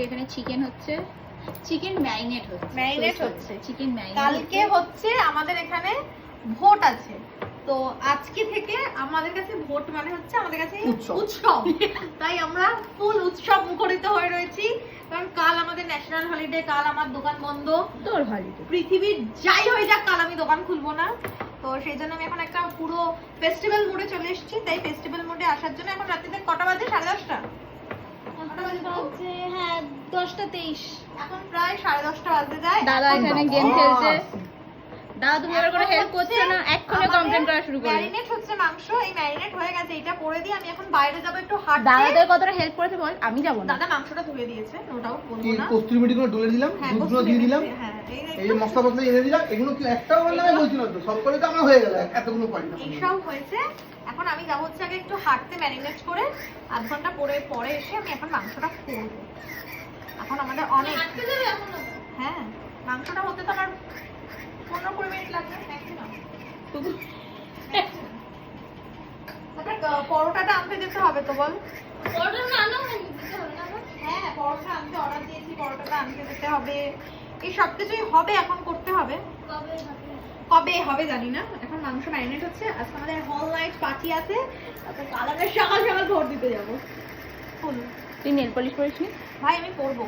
এখানে চিকেন হচ্ছে, chicken marinate হচ্ছে চিকেন ম্যারিনেট। কালকে হচ্ছে আমাদের এখানে ভোট আছে, তো আজকে থেকে আমাদের কাছে ভোট মানে হচ্ছে আমাদের কাছে উৎসব। তাই আমরা ফুল উৎসব মুখরিত হয়ে রয়েছি, কারণ কাল আমাদের ন্যাশনাল হলিডে, কাল আমার দোকান বন্ধ। তোর হলিডে পৃথিবীর যাই হয়ে যাক, কাল আমি দোকান খুলবো না। তো সেই জন্য আমি এখন একটা পুরো ফেস্টিভ্যাল মোডে চলে এসেছি। তাই ফেস্টিভ্যাল মোডে আসার জন্য এখন রাত্রিতে কটা বাজে? 10:30। হ্যাঁ 10:23। এখন প্রায় 10:30 বাজতে যায়। দাদা এখানে গেম খেলছে। দাদা তুমি এবার কোনো হেল্প করছো না, এক্ষুনি কমপ্লেইন করা শুরু করবে। ম্যারিনেট হচ্ছে মাংস, এই ম্যারিনেট হয়ে গেছে, এটা করে দিয়ে আমি এখন বাইরে যাব একটু হাঁটতে। দাদাদের কতটা হেল্প করেছে বল, আমি যাব না। দাদা মাংসটা ধুয়ে দিয়েছে, নো ডাউট, বলবো না। কস্তুরি মেডিগুলো ডলে দিলাম, দুধগুলো দিয়ে দিলাম, হ্যাঁ এই মশলা ফসলা এনে দিলাম। এগুলো কি একটাও আমার নামে বলছিল তো, সব করে তো আমার হয়ে গেল, এতগুলো পয়েন্ট না। এইসব হয়েছে। এখন আমি যাব হচ্ছে আগে একটু হাঁটতে, ম্যারিনেট করে আধ ঘন্টা পরে এসে আমি এখন মাংসটা করবো। এখন আমাদের অনেক হাঁটতে যাবে এখন। হ্যাঁ, মাংসটা হতে তো আমার 15-20 মিনিট লাগবে ম্যাক্সিমাম। পরোটাটা আনতে যেতে হবে তো, বল। পরোটাটা আনা হয়নি, দিতে হবে না? হ্যাঁ, পরোটা আনতে অর্ডার দিয়েছি, পরোটাটা আনতে যেতে হবে। এই সব কিছুই হবে, এখন করতে হবে। কবে হবে জানি না। এখন মাংস ম্যারিনেট হচ্ছে। আজকে আমাদের হল নাইট পার্টি আছে, তারপর কাল আমরা সকাল সকাল ভোট দিতে যাবো। ফুল। তুই নেল পলিশ করিসনি? ভাই আমি করবো।